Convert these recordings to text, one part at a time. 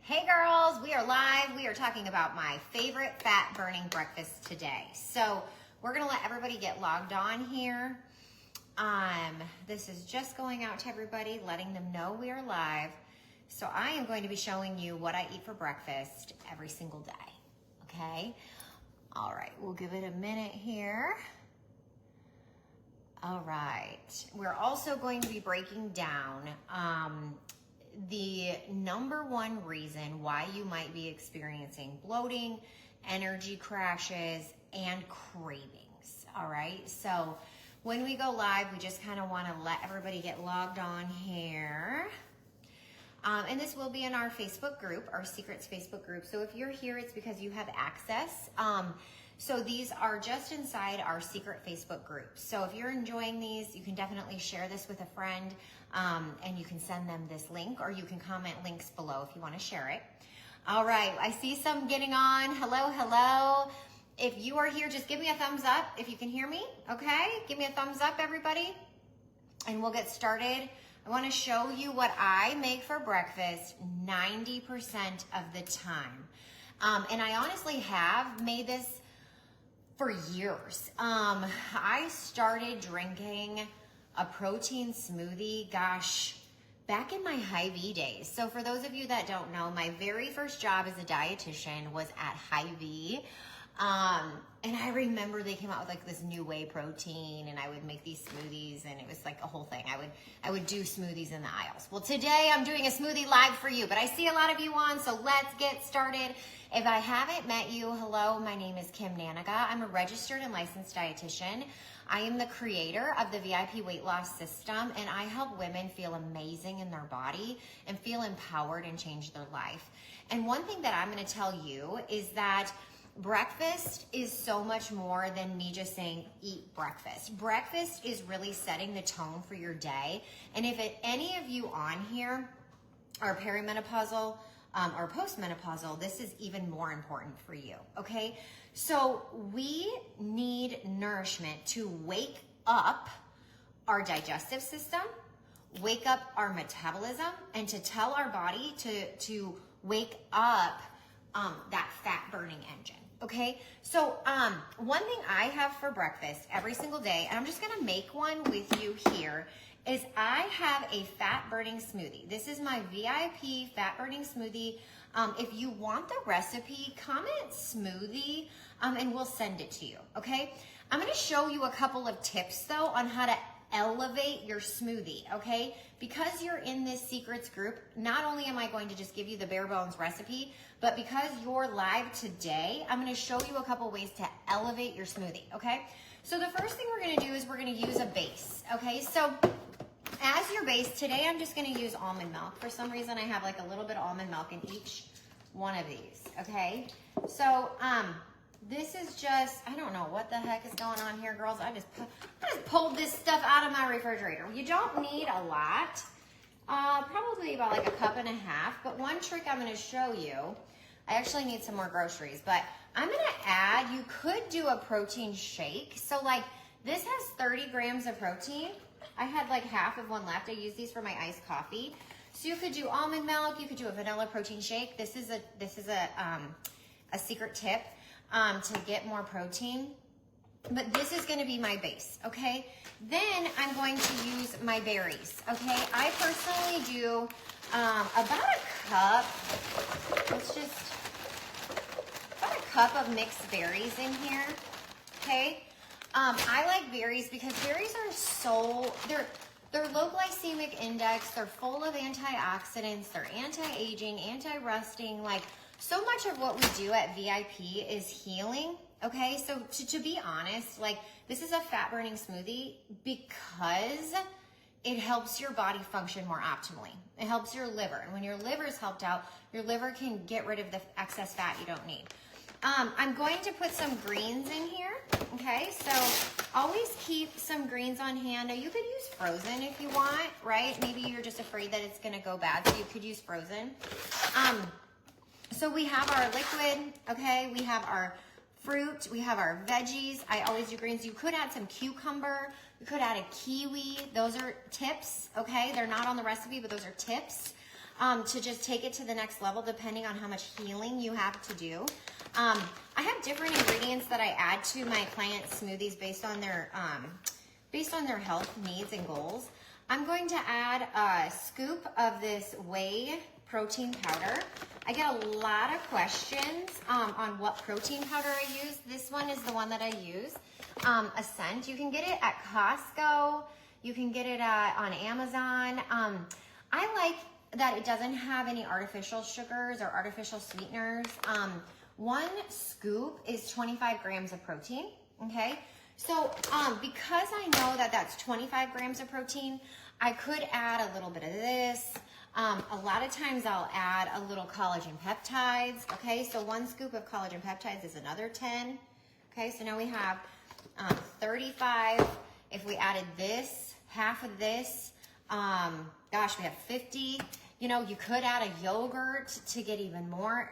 Hey girls, we are live. We are talking about my favorite fat burning breakfast today. So we're gonna let everybody get logged on here. This is just going out to everybody, letting them know we are live. So I am going to be showing you what I eat for breakfast every single day, okay? All right, we'll give it a minute here. All right, we're also going to be breaking down the number one reason why you might be experiencing bloating, energy crashes, and cravings, all right? So when we go live, we just kind of want to let everybody get logged on here. And this will be in our Facebook group, our Secrets Facebook group. So if you're here, it's because you have access. So these are just inside our secret Facebook group. So if you're enjoying these, you can definitely share this with a friend, and you can send them this link, or you can comment links below if you want to share it. All right, I see some getting on. Hello, hello. If you are here, just give me a thumbs up if you can hear me, okay? Give me a thumbs up, everybody, and we'll get started. I want to show you what I make for breakfast 90% of the time. And I honestly have made this for years. I started drinking a protein smoothie, gosh, back in my Hy-Vee days. So for those of you that don't know, my very first job as a dietitian was at Hy-Vee. And I remember they came out with like this new whey protein, and I would make these smoothies, and it was like a whole thing. I would do smoothies in the aisles. Well, today I'm doing a smoothie live for you, but I see a lot of you on, so let's get started. If I haven't met you, hello, my name is Kim Nanninga. I'm a registered and licensed dietitian. I am the creator of the VIP weight loss system, and I help women feel amazing in their body and feel empowered and change their life. And one thing that I'm going to tell you is that breakfast is so much more than me just saying eat breakfast. Breakfast is really setting the tone for your day. And if any of you on here are perimenopausal or postmenopausal, this is even more important for you, okay? So we need nourishment to wake up our digestive system, wake up our metabolism, and to tell our body to wake up that fat burning engine. Okay, so one thing I have for breakfast every single day, and I'm just gonna make one with you here, is I have a fat burning smoothie. This is my VIP fat burning smoothie. If you want the recipe, comment smoothie and we'll send it to you, okay? I'm gonna show you a couple of tips though on how to elevate your smoothie, okay? Because you're in this secrets group, not only am I going to just give you the bare bones recipe, but because you're live today, I'm gonna show you a couple ways to elevate your smoothie, okay? So the first thing we're gonna do is we're gonna use a base, okay? So as your base, today I'm just gonna use almond milk. For some reason I have like a little bit of almond milk in each one of these, okay? So this is just, I don't know what the heck is going on here, girls. I just pulled this stuff out of my refrigerator. You don't need a lot, probably about like a cup and a half, but one trick I'm gonna show you, I actually need some more groceries, but I'm gonna add, you could do a protein shake. So like this has 30 grams of protein. I had like half of one left. I use these for my iced coffee. So you could do almond milk, you could do a vanilla protein shake. This is a secret tip to get more protein, but this is going to be my base, okay? Then I'm going to use my berries, okay? I personally do about a cup, about a cup of mixed berries in here, okay? I like berries because berries are they're low glycemic index, they're full of antioxidants, they're anti-aging, anti-rusting, like so much of what we do at VIP is healing, okay? So to be honest, like this is a fat burning smoothie because it helps your body function more optimally. It helps your liver, and when your liver is helped out, your liver can get rid of the excess fat you don't need. I'm going to put some greens in here, okay? So always keep some greens on hand. Now you could use frozen if you want, right? Maybe you're just afraid that it's gonna go bad, so you could use frozen. So we have our liquid, okay? We have our fruit, we have our veggies. I always do greens. You could add some cucumber, you could add a kiwi. Those are tips, okay? They're not on the recipe, but those are tips. to just take it to the next level depending on how much healing you have to do. I have different ingredients that I add to my clients' smoothies based on their health needs and goals. I'm going to add a scoop of this whey protein powder. I get a lot of questions on what protein powder I use. This one is the one that I use, Ascent. You can get it at Costco. You can get it on Amazon. I like that it doesn't have any artificial sugars or artificial sweeteners. One scoop is 25 grams of protein, okay? So because I know that that's 25 grams of protein, I could add a little bit of this. A lot of times I'll add a little collagen peptides, okay? So one scoop of collagen peptides is another 10, okay? So now we have 35. If we added this, half of this, gosh, we have 50. You know, you could add a yogurt to get even more.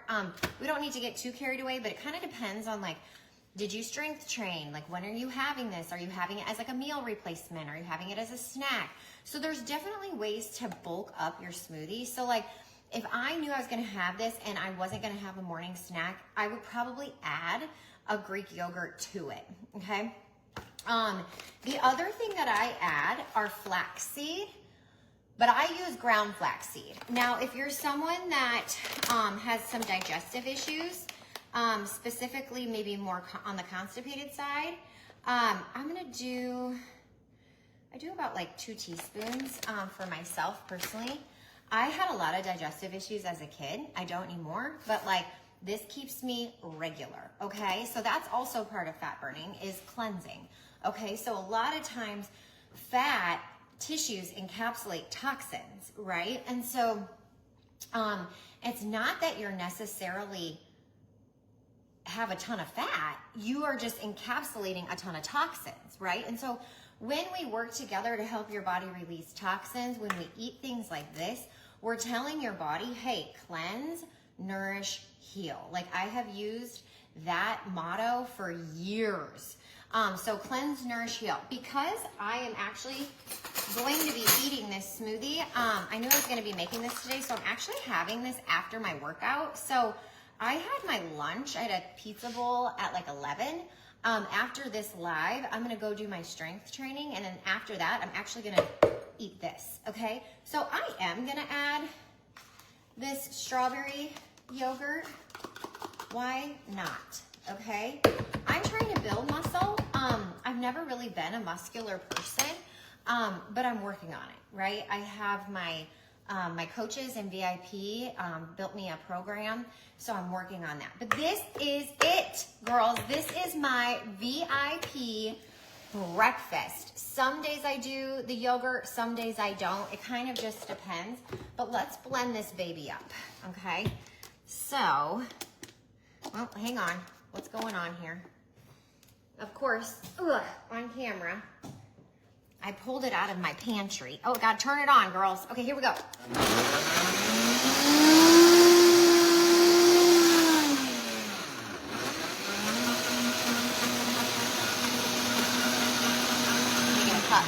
We don't need to get too carried away, but it kind of depends on, like, did you strength train? Like, when are you having this? Are you having it as like a meal replacement? Are you having it as a snack? So there's definitely ways to bulk up your smoothie. So like, if I knew I was gonna have this and I wasn't gonna have a morning snack, I would probably add a Greek yogurt to it, okay? The other thing that I add are flaxseed, but I use ground flaxseed. Now, if you're someone that has some digestive issues, specifically maybe more on the constipated side, I do about like 2 teaspoons for myself personally. I had a lot of digestive issues as a kid. I don't anymore, but like this keeps me regular, okay? So that's also part of fat burning, is cleansing, okay? So a lot of times fat tissues encapsulate toxins, right? And so it's not that you're necessarily have a ton of fat, you are just encapsulating a ton of toxins, right? And so when we work together to help your body release toxins, when we eat things like this, we're telling your body, hey, cleanse, nourish, heal. Like, I have used that motto for years. So cleanse, nourish, heal. Because I am actually going to be eating this smoothie, I knew I was going to be making this today, so I'm actually having this after my workout. So I had my lunch. I had a pizza bowl at like 11. After this live, I'm going to go do my strength training. And then after that, I'm actually going to eat this. Okay. So I am going to add this strawberry yogurt. Why not? Okay. I'm trying to build muscle. I've never really been a muscular person, but I'm working on it, right? I have my coaches and VIP built me a program, so I'm working on that. But this is it, girls. This is my VIP breakfast. Some days I do the yogurt, some days I don't. It kind of just depends. But let's blend this baby up, okay? So, well, hang on. What's going on here? Of course, on camera, I pulled it out of my pantry. Oh, God, turn it on, girls. Okay, here we go. Let me get a cup.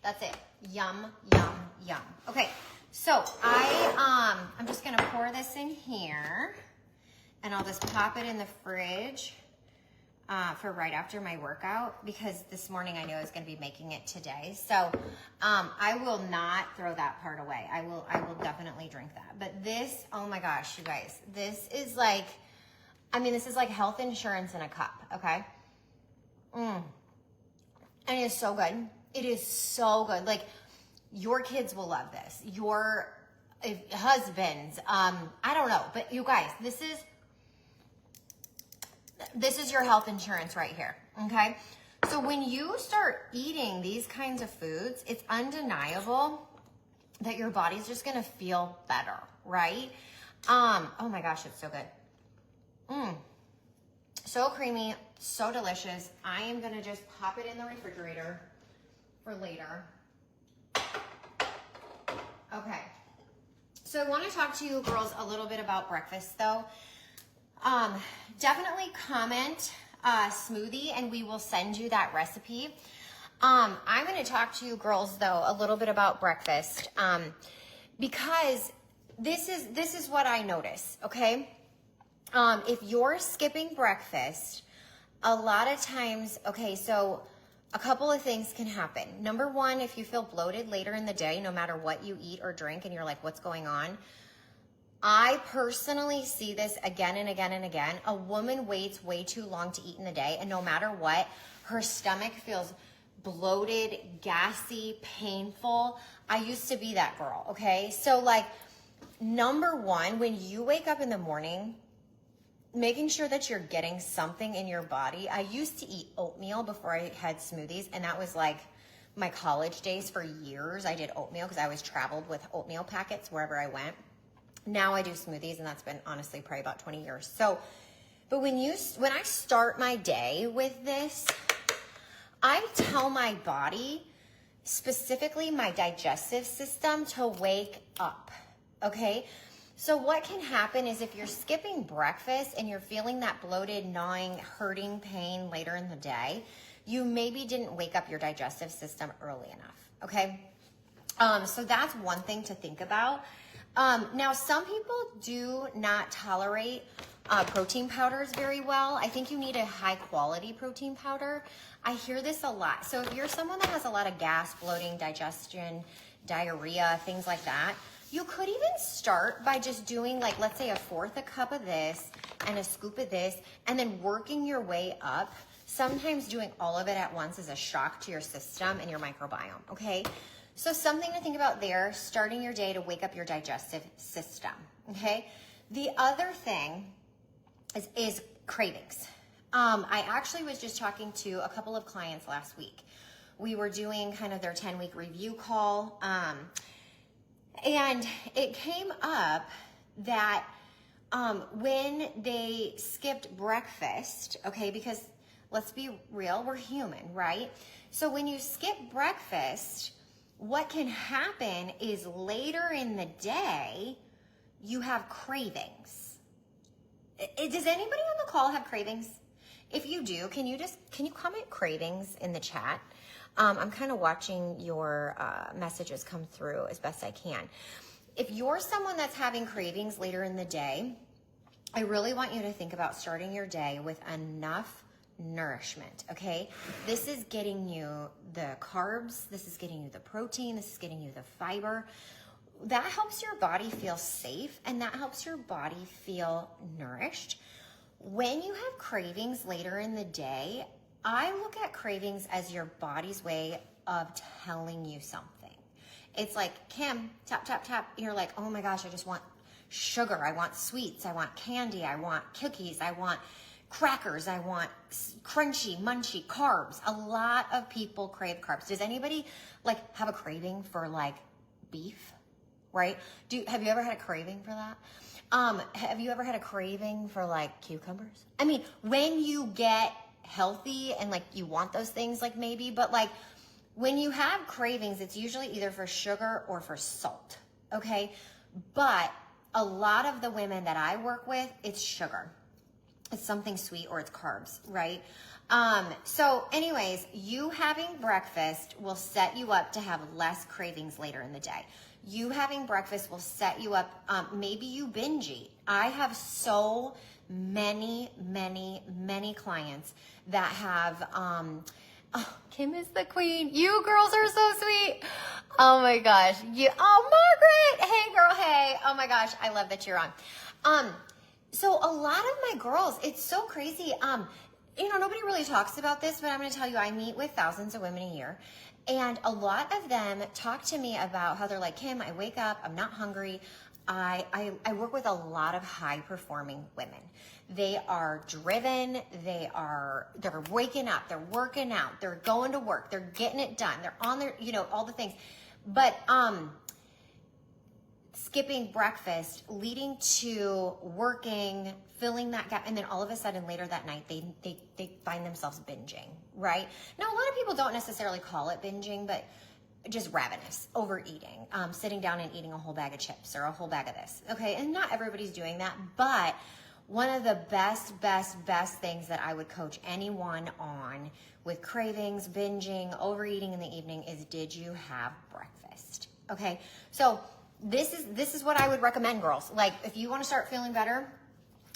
That's it. Yum, yum, yum. Okay, so I'm just gonna pour this in here and I'll just pop it in the fridge for right after my workout, because this morning I knew I was gonna be making it today. So I will not throw that part away. I will definitely drink that. But this, oh my gosh, you guys, this is like, I mean, this is like health insurance in a cup, okay? And it is so good. It is so good. Like, your kids will love this. Your husbands, I don't know. But you guys, this is your health insurance right here, okay? So when you start eating these kinds of foods, it's undeniable that your body's just gonna feel better, right? Oh my gosh, it's so good. So creamy, so delicious. I am gonna just pop it in the refrigerator for later. Okay, so I wanna talk to you girls a little bit about breakfast though. Definitely comment smoothie and we will send you that recipe. I'm going to talk to you girls though a little bit about breakfast because this is what I notice, okay? If you're skipping breakfast, a lot of times, okay, so a couple of things can happen. Number one, if you feel bloated later in the day, no matter what you eat or drink and you're like, what's going on? I personally see this again and again and again. A woman waits way too long to eat in the day, and no matter what, her stomach feels bloated, gassy, painful. I used to be that girl, okay? So like, number one, when you wake up in the morning, making sure that you're getting something in your body. I used to eat oatmeal before I had smoothies, and that was like my college days for years. I did oatmeal because I always traveled with oatmeal packets wherever I went. Now I do smoothies, and that's been honestly probably about 20 years. So, but when I start my day with this, I tell my body, specifically my digestive system, to wake up, okay? So what can happen is if you're skipping breakfast and you're feeling that bloated, gnawing, hurting pain later in the day, you maybe didn't wake up your digestive system early enough, okay? So that's one thing to think about. Now, some people do not tolerate protein powders very well. I think you need a high quality protein powder. I hear this a lot. So if you're someone that has a lot of gas, bloating, digestion, diarrhea, things like that, you could even start by just doing like, let's say 1/4 cup of this and a scoop of this, and then working your way up. Sometimes doing all of it at once is a shock to your system and your microbiome, okay? So something to think about there, starting your day to wake up your digestive system, okay? The other thing is cravings. I actually was just talking to a couple of clients last week. We were doing kind of their 10-week review call, and it came up that when they skipped breakfast, okay, because let's be real, we're human, right? So when you skip breakfast, what can happen is later in the day, you have cravings. Does anybody on the call have cravings? If you do, can you comment cravings in the chat? I'm kind of watching your messages come through as best I can. If you're someone that's having cravings later in the day, I really want you to think about starting your day with enough nourishment, okay? This is getting you the carbs, this is getting you the protein, this is getting you the fiber. That helps your body feel safe, and that helps your body feel nourished. When you have cravings later in the day, I look at cravings as your body's way of telling you something. It's like, Kim, tap, tap, tap. You're like, oh my gosh, I just want sugar. I want sweets. I want candy. I want cookies. I want crackers. I want crunchy, munchy carbs. A lot of people crave carbs. Does anybody like have a craving for like beef, right? Have you ever had a craving for that? Have you ever had a craving for like cucumbers? I mean, when you get healthy and like you want those things, like maybe, but like when you have cravings, it's usually either for sugar or for salt, okay? But a lot of the women that I work with, it's sugar. It's something sweet or it's carbs, right? So anyways, you having breakfast will set you up to have less cravings later in the day. You having breakfast will set you up, maybe you binge eat. I have so many clients that have, oh, Kim is the queen. You girls are so sweet. Oh my gosh. Oh, Margaret. Hey girl, hey. Oh my gosh. I love that you're on. So a lot of my girls, it's so crazy. You know, nobody really talks about this, but I'm going to tell you, I meet with thousands of women a year. And a lot of them talk to me about how they're like, Kim, I wake up, I'm not hungry. I work with a lot of high performing women. They are driven. They're waking up, they're working out, they're going to work, they're getting it done. They're on their, you know, all the things. But, skipping breakfast, leading to working, filling that gap, and then all of a sudden later that night they find themselves binging, right? Now, a lot of people don't necessarily call it binging, but just ravenous, overeating, sitting down and eating a whole bag of chips or a whole bag of this, okay? And not everybody's doing that, but one of the best things that I would coach anyone on with cravings, binging, overeating in the evening is, did you have breakfast? Okay, so this is what I would recommend, girls. Like, if you want to start feeling better,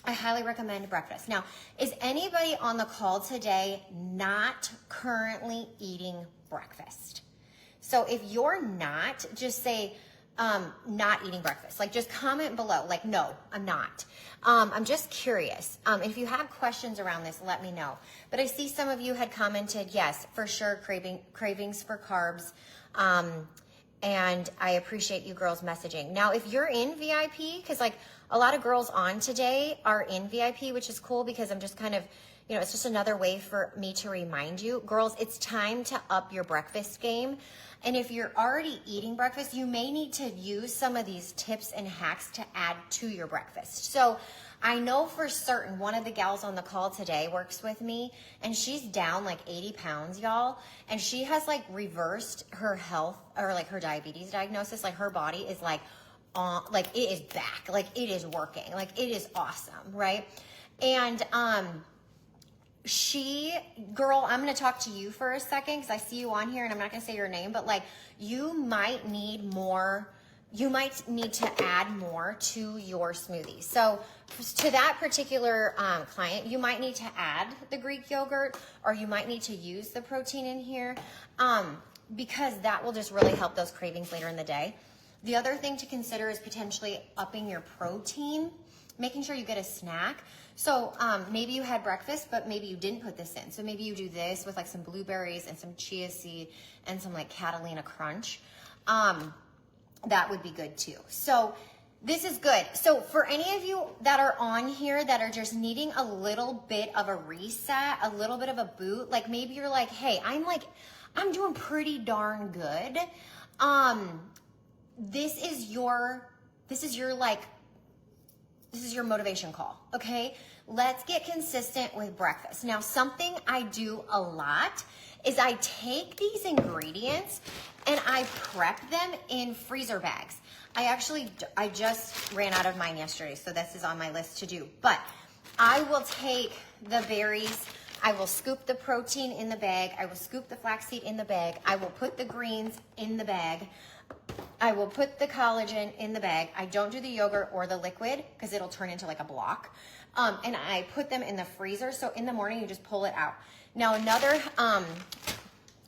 I highly recommend breakfast. Now, is anybody on the call today not currently eating breakfast? So if you're not, just say, not eating breakfast. Like, just comment below, like, no, I'm not. I'm just curious. If you have questions around this, let me know. But I see some of you had commented, yes, for sure, cravings for carbs. And I appreciate you girls messaging. Now, if you're in VIP, because like a lot of girls on today are in VIP, which is cool because I'm just kind of, you know, it's just another way for me to remind you. Girls, it's time to up your breakfast game. And if you're already eating breakfast, you may need to use some of these tips and hacks to add to your breakfast. So I know for certain one of the gals on the call today works with me, and she's down like 80 pounds, y'all. And she has like reversed her health, or like her diabetes diagnosis. Like, her body is like it is back, like it is working, like it is awesome, right? And girl, I'm going to talk to you for a second because I see you on here, and I'm not going to say your name, but like, you might need to add more to your smoothie. So to that particular client, you might need to add the Greek yogurt, or you might need to use the protein in here, because that will just really help those cravings later in the day. The other thing to consider is potentially upping your protein, making sure you get a snack. So maybe you had breakfast, but maybe you didn't put this in. So maybe you do this with like some blueberries and some chia seed and some like Catalina Crunch. That would be good too. So this is good. So for any of you that are on here that are just needing a little bit of a reset, a little bit of a boot, like maybe you're like, hey, I'm doing pretty darn good. This is your motivation call, okay? Let's get consistent with breakfast. Now, something I do a lot is I take these ingredients and I prep them in freezer bags. I just ran out of mine yesterday, so this is on my list to do. But I will take the berries, I will scoop the protein in the bag, I will scoop the flaxseed in the bag, I will put the greens in the bag, I will put the collagen in the bag. I don't do the yogurt or the liquid because it'll turn into like a block. And I put them in the freezer. So in the morning, you just pull it out. Now, another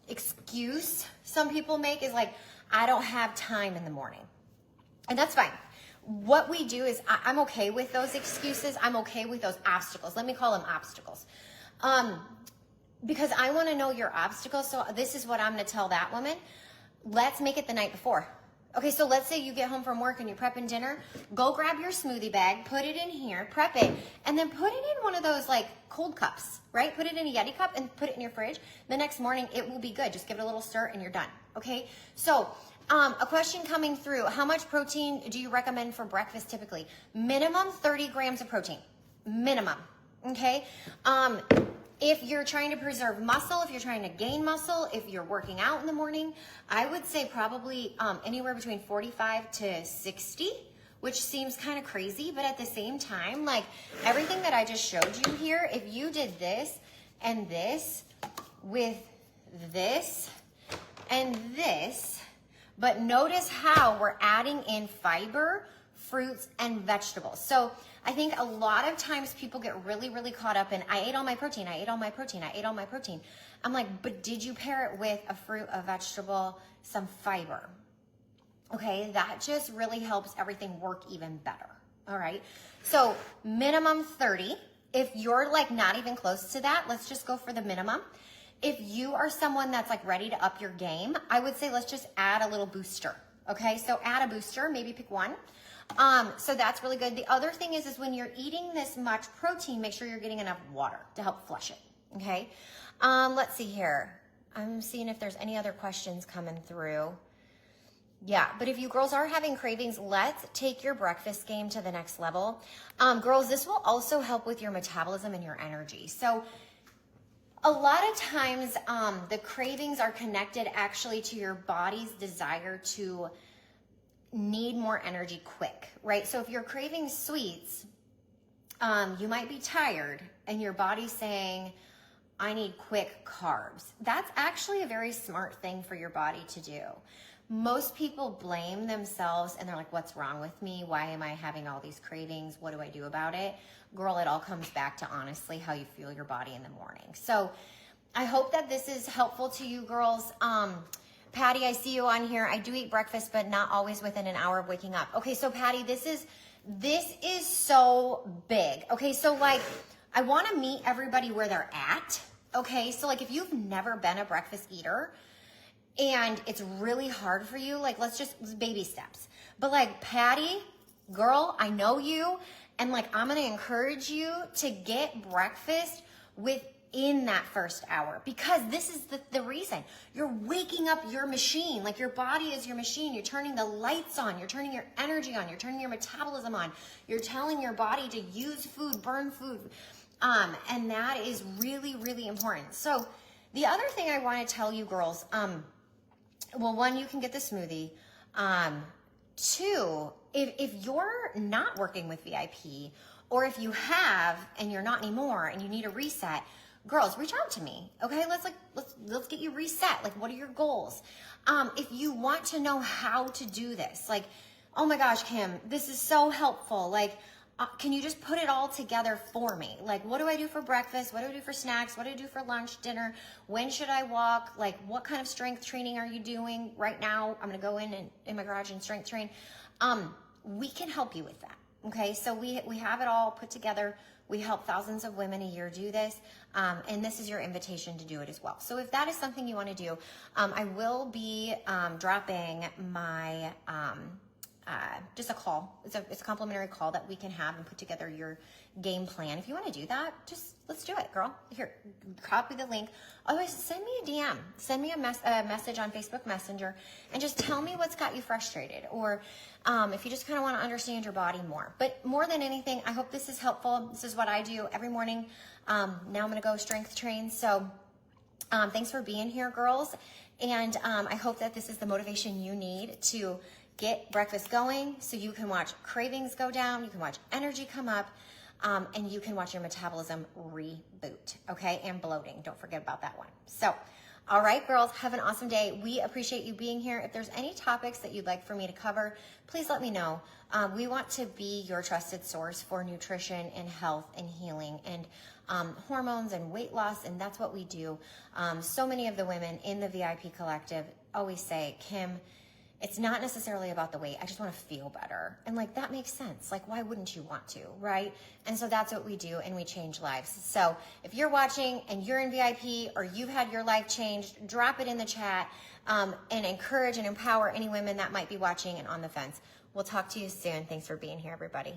excuse some people make is like, I don't have time in the morning. And that's fine. What we do is, I'm okay with those excuses. I'm okay with those obstacles. Let me call them obstacles. Because I want to know your obstacles. So this is what I'm going to tell that woman. Let's make it the night before. Okay, so let's say you get home from work and you're prepping dinner. Go grab your smoothie bag, put it in here, prep it, and then put it in one of those like cold cups, right? Put it in a Yeti cup and put it in your fridge. The next morning, it will be good. Just give it a little stir and you're done, okay? So a question coming through. How much protein do you recommend for breakfast typically? Minimum 30 grams of protein. Minimum, okay? If you're trying to preserve muscle, if you're trying to gain muscle, if you're working out in the morning, I would say probably anywhere between 45 to 60, which seems kind of crazy, but at the same time, like everything that I just showed you here, if you did this and this with this and this, but notice how we're adding in fiber, fruits, and vegetables. So I think a lot of times people get really, really caught up in, I ate all my protein, I ate all my protein, I ate all my protein. I'm like, but did you pair it with a fruit, a vegetable, some fiber? Okay, that just really helps everything work even better. All right, so minimum 30. If you're like not even close to that, let's just go for the minimum. If you are someone that's like ready to up your game, I would say let's just add a little booster. Okay, so add a booster, maybe pick one. So that's really good. The other thing is when you're eating this much protein, make sure you're getting enough water to help flush it, okay? Let's see here. I'm seeing if there's any other questions coming through. Yeah, but if you girls are having cravings, let's take your breakfast game to the next level. Girls, this will also help with your metabolism and your energy. So a lot of times the cravings are connected actually to your body's desire to need more energy quick, right? So if you're craving sweets, you might be tired and your body's saying, I need quick carbs. That's actually a very smart thing for your body to do. Most people blame themselves and they're like, what's wrong with me? Why am I having all these cravings? What do I do about it? Girl, it all comes back to honestly how you feel your body in the morning. So I hope that this is helpful to you girls. Patty, I see you on here. I do eat breakfast, but not always within an hour of waking up. Okay, so Patty, this is so big. Okay, so like I want to meet everybody where they're at. Okay, so like if you've never been a breakfast eater, and it's really hard for you, like let's baby steps. But like Patty, girl, I know you, and like I'm gonna encourage you to get breakfast within that first hour, because this is the reason. You're waking up your machine, like your body is your machine. You're turning the lights on, you're turning your energy on, you're turning your metabolism on, you're telling your body to use food, burn food. And that is really, really important. So the other thing I wanna tell you girls, well, one, you can get the smoothie. Two, if you're not working with VIP, or if you have and you're not anymore and you need a reset, girls, reach out to me. Okay, let's get you reset. Like, what are your goals? If you want to know how to do this, like, oh my gosh, Kim, this is so helpful. Like, can you just put it all together for me? Like, what do I do for breakfast? What do I do for snacks? What do I do for lunch, dinner? When should I walk? Like, what kind of strength training are you doing right now? I'm going to go in my garage and strength train. We can help you with that. Okay. So we have it all put together. We help thousands of women a year do this. And this is your invitation to do it as well. So if that is something you want to do, I will be dropping my, just a call. It's a complimentary call that we can have and put together your game plan. If you want to do that, just let's do it, girl. Here, copy the link. Otherwise, send me a DM. Send me a message on Facebook Messenger and just tell me what's got you frustrated, or if you just kind of want to understand your body more. But more than anything, I hope this is helpful. This is what I do every morning. Now I'm going to go strength train. So thanks for being here, girls. And I hope that this is the motivation you need to get breakfast going so you can watch cravings go down, you can watch energy come up, and you can watch your metabolism reboot, okay? And bloating, don't forget about that one. So, all right, girls, have an awesome day. We appreciate you being here. If there's any topics that you'd like for me to cover, please let me know. We want to be your trusted source for nutrition and health and healing and hormones and weight loss, and that's what we do. So many of the women in the VIP Collective always say, Kim, it's not necessarily about the weight. I just want to feel better. And like, that makes sense. Like, why wouldn't you want to, right? And so that's what we do, and we change lives. So if you're watching and you're in VIP or you've had your life changed, drop it in the chat and encourage and empower any women that might be watching and on the fence. We'll talk to you soon. Thanks for being here, everybody.